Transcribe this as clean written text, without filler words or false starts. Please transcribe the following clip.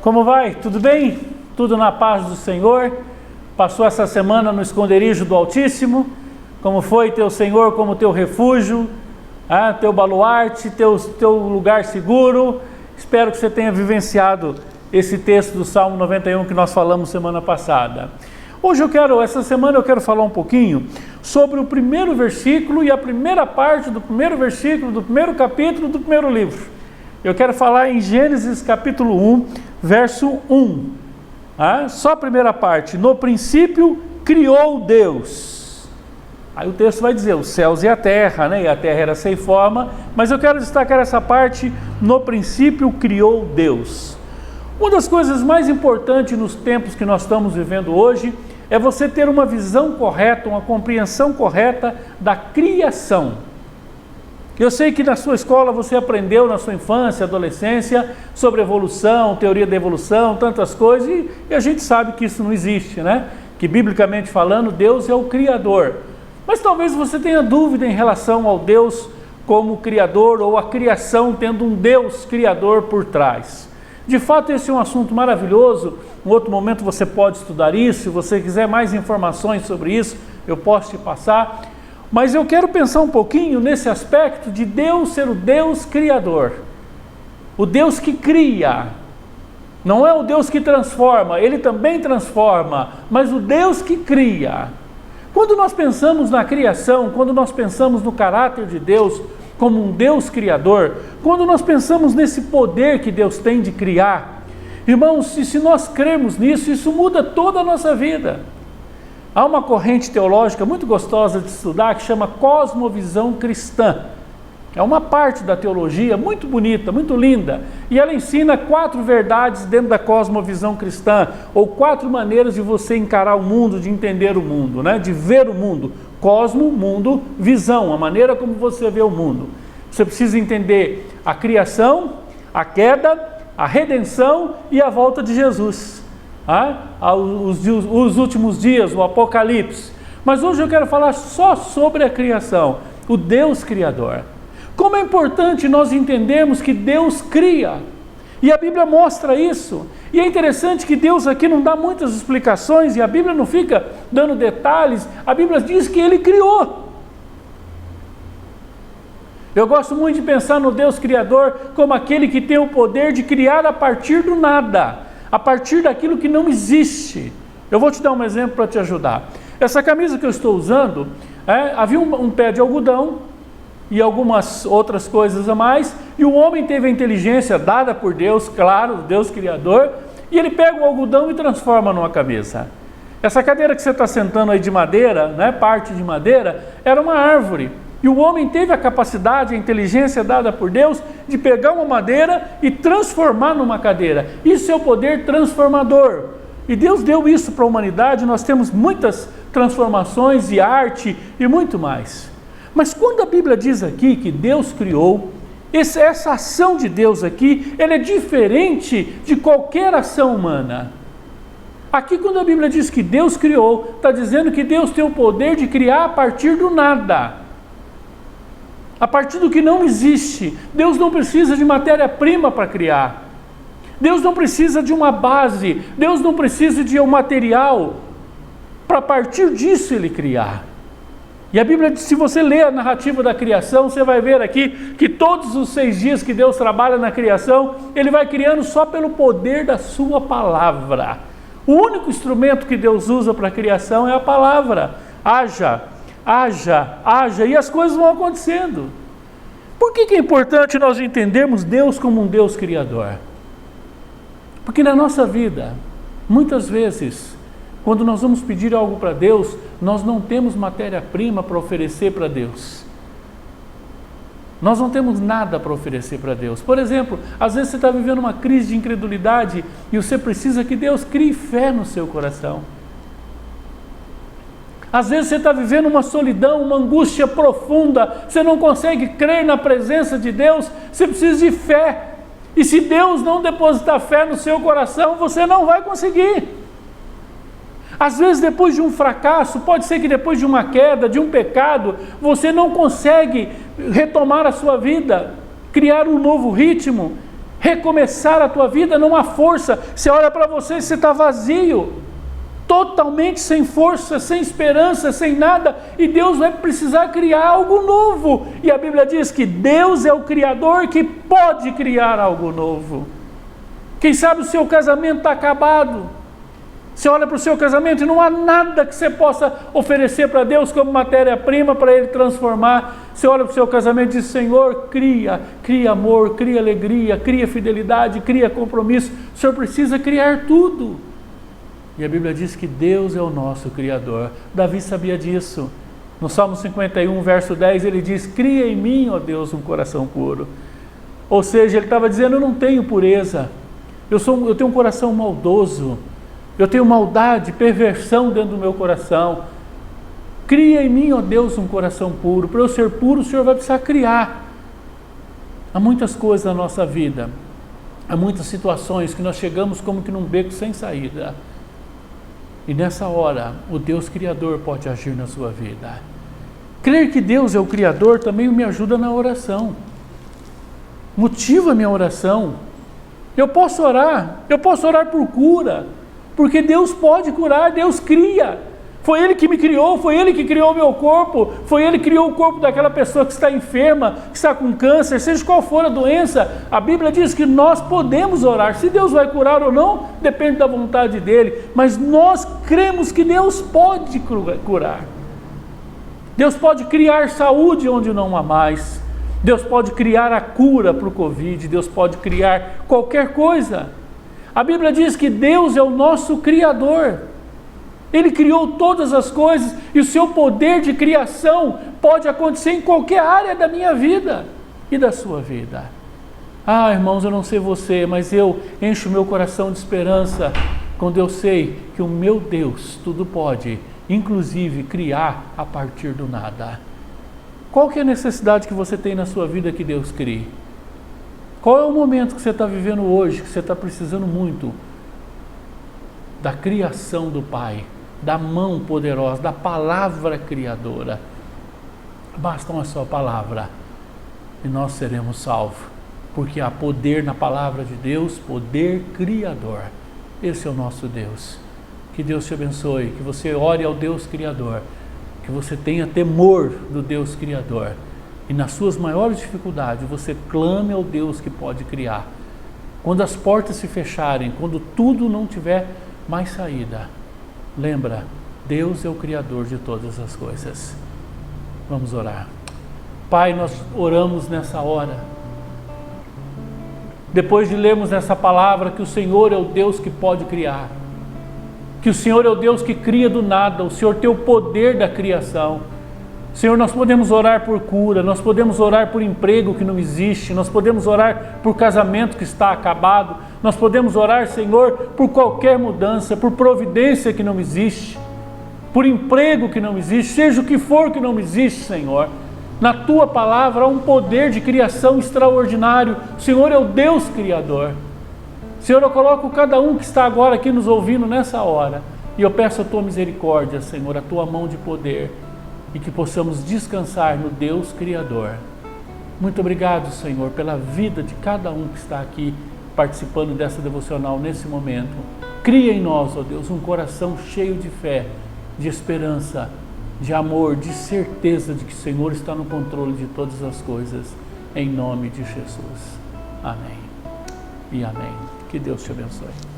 Como vai? Tudo bem? Tudo na paz do Senhor? Passou essa semana no esconderijo do Altíssimo? Como foi teu Senhor como teu refúgio, teu baluarte, teu lugar seguro? Espero que você tenha vivenciado esse texto do Salmo 91 que nós falamos semana passada. Essa semana eu quero falar um pouquinho sobre o primeiro versículo e a primeira parte do primeiro versículo, do primeiro capítulo do primeiro livro. Eu quero falar em Gênesis capítulo 1, verso 1. Só a primeira parte. No princípio criou Deus. Aí o texto vai dizer os céus e a terra, e a terra era sem forma, mas eu quero destacar essa parte, no princípio criou Deus. Uma das coisas mais importantes nos tempos que nós estamos vivendo hoje é você ter uma visão correta, uma compreensão correta da criação. Eu sei que na sua escola você aprendeu na sua infância, adolescência, sobre evolução, teoria da evolução, tantas coisas, e a gente sabe que isso não existe, Que biblicamente falando, Deus é o Criador. Mas talvez você tenha dúvida em relação ao Deus como Criador ou a criação tendo um Deus Criador por trás. De fato, esse é um assunto maravilhoso. Em outro momento você pode estudar isso. Se você quiser mais informações sobre isso, eu posso te passar. Mas eu quero pensar um pouquinho nesse aspecto de Deus ser o Deus Criador. O Deus que cria. Não é o Deus que transforma, Ele também transforma, mas o Deus que cria. Quando nós pensamos na criação, quando nós pensamos no caráter de Deus como um Deus criador, quando nós pensamos nesse poder que Deus tem de criar, irmãos, se nós cremos nisso, isso muda toda a nossa vida. Há uma corrente teológica muito gostosa de estudar que chama cosmovisão cristã. É uma parte da teologia muito bonita, muito linda, e ela ensina 4 verdades dentro da cosmovisão cristã, ou 4 maneiras de você encarar o mundo, de entender o mundo, de ver o mundo. Cosmo, mundo, visão, a maneira como você vê o mundo. Você precisa entender a criação, a queda, a redenção e a volta de Jesus. Os últimos dias, o Apocalipse. Mas hoje eu quero falar só sobre a criação, o Deus Criador. Como é importante nós entendermos que Deus cria, e a Bíblia mostra isso, e é interessante que Deus aqui não dá muitas explicações, e a Bíblia não fica dando detalhes, a Bíblia diz que Ele criou. Eu gosto muito de pensar no Deus Criador como aquele que tem o poder de criar a partir do nada, a partir daquilo que não existe. Eu vou te dar um exemplo para te ajudar. Essa camisa que eu estou usando, havia um pé de algodão, e algumas outras coisas a mais, e o homem teve a inteligência dada por Deus, claro, Deus Criador, e ele pega o algodão e transforma numa camisa. Essa cadeira que você está sentando aí de madeira, parte de madeira, era uma árvore, e o homem teve a capacidade, a inteligência dada por Deus, de pegar uma madeira e transformar numa cadeira. Isso é o poder transformador, e Deus deu isso para a humanidade. Nós temos muitas transformações e arte e muito mais. Mas quando a Bíblia diz aqui que Deus criou, essa ação de Deus aqui, ela é diferente de qualquer ação humana. Aqui quando a Bíblia diz que Deus criou, está dizendo que Deus tem o poder de criar a partir do nada. A partir do que não existe. Deus não precisa de matéria-prima para criar. Deus não precisa de uma base. Deus não precisa de um material para a partir disso Ele criar. E a Bíblia, se você ler a narrativa da criação, você vai ver aqui que todos os 6 dias que Deus trabalha na criação, Ele vai criando só pelo poder da sua palavra. O único instrumento que Deus usa para a criação é a palavra. Haja, haja, haja, e as coisas vão acontecendo. Por que é importante nós entendermos Deus como um Deus criador? Porque na nossa vida, muitas vezes, quando nós vamos pedir algo para Deus, nós não temos matéria-prima para oferecer para Deus. Nós não temos nada para oferecer para Deus. Por exemplo, às vezes você está vivendo uma crise de incredulidade e você precisa que Deus crie fé no seu coração. Às vezes você está vivendo uma solidão, uma angústia profunda, você não consegue crer na presença de Deus, você precisa de fé. E se Deus não depositar fé no seu coração, você não vai conseguir. Às vezes depois de um fracasso, pode ser que depois de uma queda, de um pecado, você não consegue retomar a sua vida, criar um novo ritmo, recomeçar a tua vida, não há força. Você olha para você e você está vazio, totalmente sem força, sem esperança, sem nada, e Deus vai precisar criar algo novo. E a Bíblia diz que Deus é o Criador que pode criar algo novo. Quem sabe o seu casamento está acabado. Você olha para o seu casamento e não há nada que você possa oferecer para Deus como matéria-prima para Ele transformar. Você olha para o seu casamento e diz: Senhor, cria amor, cria alegria, cria fidelidade, cria compromisso. O Senhor precisa criar tudo. E a Bíblia diz que Deus é o nosso Criador. Davi sabia disso. No Salmo 51, verso 10, ele diz: cria em mim, ó Deus, um coração puro. Ou seja, ele estava dizendo: eu não tenho pureza, eu tenho um coração maldoso, eu tenho maldade, perversão dentro do meu coração. Cria em mim, ó Deus, um coração puro. Para eu ser puro, o Senhor vai precisar criar. Há muitas coisas na nossa vida, há muitas situações que nós chegamos como que num beco sem saída. E nessa hora, o Deus Criador pode agir na sua vida. Crer que Deus é o Criador também me ajuda na oração. Motiva a minha oração. Eu posso orar por cura, porque Deus pode curar, Deus cria. Foi Ele que me criou, foi Ele que criou o meu corpo, foi Ele que criou o corpo daquela pessoa que está enferma, que está com câncer, seja qual for a doença. A Bíblia diz que nós podemos orar. Se Deus vai curar ou não, depende da vontade dEle, mas nós cremos que Deus pode curar. Deus pode criar saúde onde não há mais. Deus pode criar a cura para o Covid, Deus pode criar qualquer coisa. A Bíblia diz que Deus é o nosso Criador. Ele criou todas as coisas e o seu poder de criação pode acontecer em qualquer área da minha vida e da sua vida. Ah, irmãos, eu não sei você, mas eu encho o meu coração de esperança quando eu sei que o meu Deus tudo pode, inclusive criar a partir do nada. Qual que é a necessidade que você tem na sua vida que Deus crie? Qual é o momento que você está vivendo hoje, que você está precisando muito da criação do Pai, da mão poderosa, da palavra criadora? Basta uma só palavra e nós seremos salvos, porque há poder na palavra de Deus, poder criador. Esse é o nosso Deus. Que Deus te abençoe, que você ore ao Deus Criador, que você tenha temor do Deus Criador e nas suas maiores dificuldades você clame ao Deus que pode criar. Quando as portas se fecharem, quando tudo não tiver mais saída, lembra, Deus é o Criador de todas as coisas. Vamos orar. Pai, nós oramos nessa hora, depois de lermos essa palavra que o Senhor é o Deus que pode criar, que o Senhor é o Deus que cria do nada, o Senhor tem o poder da criação. Senhor, nós podemos orar por cura, nós podemos orar por emprego que não existe, nós podemos orar por casamento que está acabado, nós podemos orar, Senhor, por qualquer mudança, por providência que não existe, por emprego que não existe, seja o que for que não existe, Senhor. Na Tua palavra há um poder de criação extraordinário. O Senhor é o Deus Criador. Senhor, eu coloco cada um que está agora aqui nos ouvindo nessa hora, e eu peço a Tua misericórdia, Senhor, a Tua mão de poder, e que possamos descansar no Deus Criador. Muito obrigado, Senhor, pela vida de cada um que está aqui participando dessa devocional nesse momento. Cria em nós, ó Deus, um coração cheio de fé, de esperança, de amor, de certeza de que o Senhor está no controle de todas as coisas, em nome de Jesus. Amém e amém. Que Deus te abençoe.